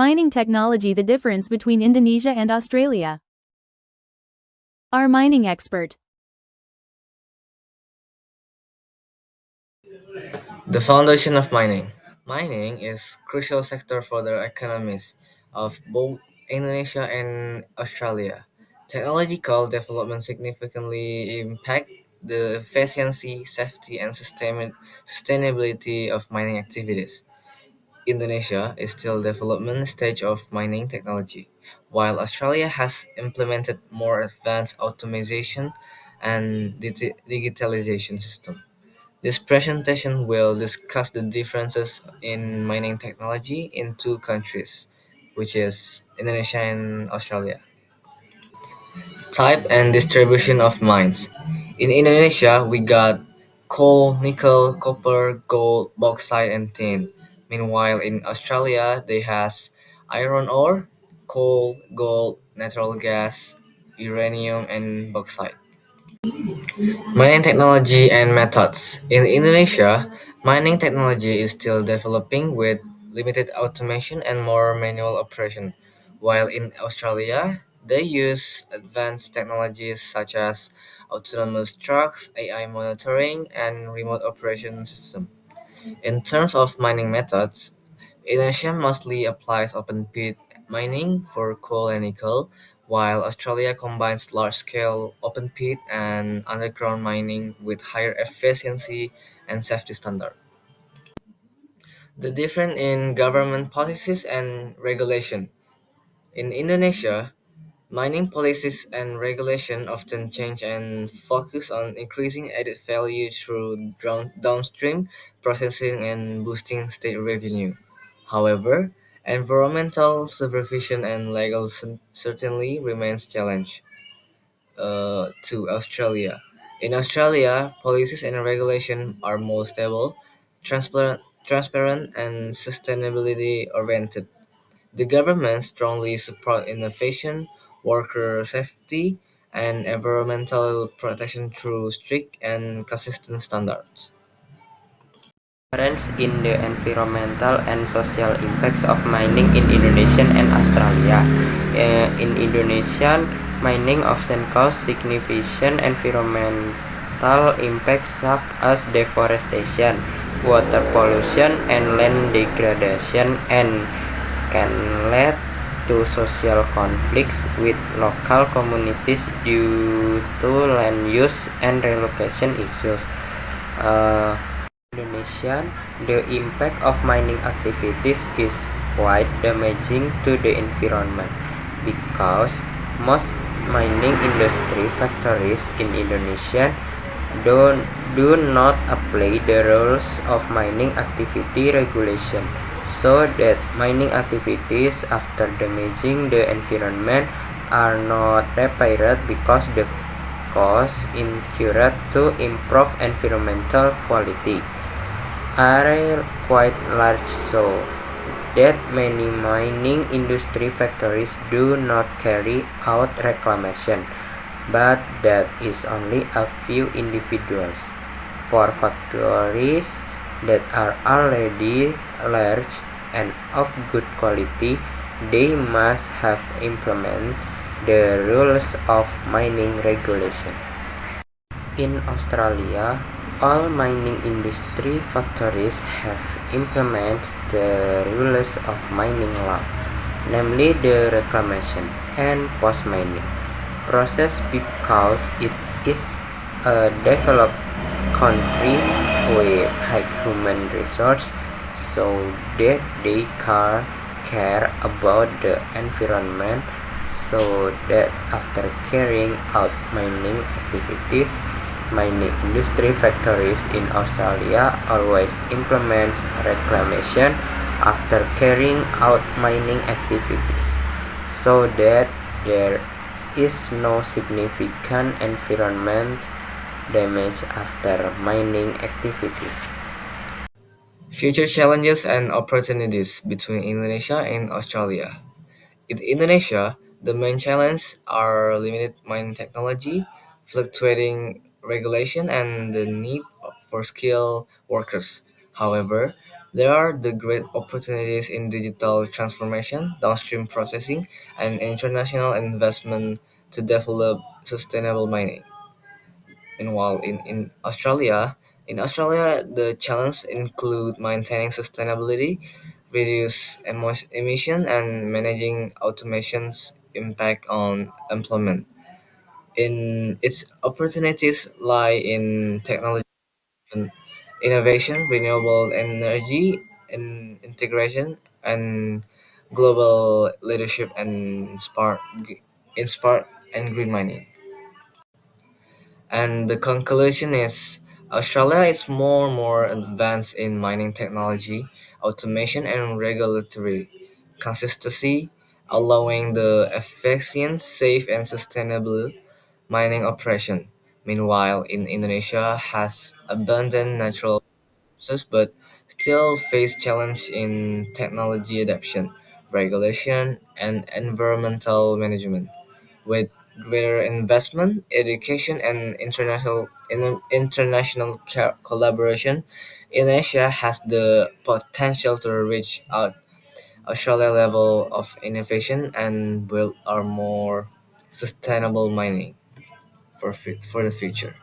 mining technology the difference between Indonesia and Australia? Our mining expert. The foundation of mining. Mining is crucial sector for the economies of both Indonesia and Australia. Technological development significantly impact the efficiency, safety, and sustainability of mining activities. Indonesia is still development stage of mining technology, while Australia has implemented more advanced automation and digitalization system. This presentation will discuss the differences in mining technology in two countries, which is Indonesia and Australia. Type and distribution of mines. In Indonesia, we got coal, nickel, copper, gold, bauxite, and tin. Meanwhile, in Australia, they has iron ore, coal, gold, natural gas, uranium, and bauxite. Mining technology and methods. In Indonesia, mining technology is still developing with limited automation and more manual operation, while in Australia, they use advanced technologies such as autonomous trucks, AI monitoring, and remote operation system. In terms of mining methods, Indonesia mostly applies open pit mining for coal and nickel, while Australia combines large scale open pit and underground mining with higher efficiency and safety standard. The difference in government policies and regulation. In Indonesia, mining policies and regulation often change and focus on increasing added value through downstream processing and boosting state revenue. However, environmental supervision and legal certainly remains challenge to Australia. In Australia, policies and regulation are more stable, transparent and sustainability oriented. The government strongly supports innovation, worker safety, and environmental protection through strict and consistent standards. Difference in the environmental and social impacts of mining in Indonesia and Australia. In Indonesia, mining often causes significant environmental impacts such as deforestation, water pollution, and land degradation, and can lead to social conflicts with local communities due to land use and relocation issues. Uh, Indonesia, the impact of mining activities is quite damaging to the environment because most mining industry factories in Indonesia do not apply the rules of mining activity regulation, so that mining activities after damaging the environment are not repaired because the costs incurred to improve environmental quality are quite large, so that many mining industry factories do not carry out reclamation, but that is only a few individuals. For factories that are already large and of good quality, they must have implemented the rules of mining regulation. In Australia, all mining industry factories have implemented the rules of mining law, namely the reclamation and post-mining process because it is a developed country with high human resource, so that they care about the environment, so that after carrying out mining activities, mining industry factories in Australia always implement reclamation after carrying out mining activities, so that there is no significant environment damage after mining activities. Future challenges and opportunities between Indonesia and Australia. In Indonesia, the main challenges are limited mining technology, fluctuating regulation, and the need for skilled workers. However, There are the great opportunities in digital transformation, downstream processing, and international investment to develop sustainable mining. Meanwhile, in Australia, the challenges include maintaining sustainability, reduce emission, and managing automation's impact on employment. In its opportunities lie in technology innovation, renewable energy, and integration, and global leadership in smart and green mining. And the conclusion is Australia is more and more advanced in mining technology, automation, and regulatory consistency, allowing the efficient, safe, and sustainable mining operation. Meanwhile, in Indonesia has abundant natural resources but still face challenge in technology adoption, regulation, and environmental management. With greater investment, education, and international collaboration, Indonesia has the potential to reach out Australia level of innovation and build a more sustainable mining for the future.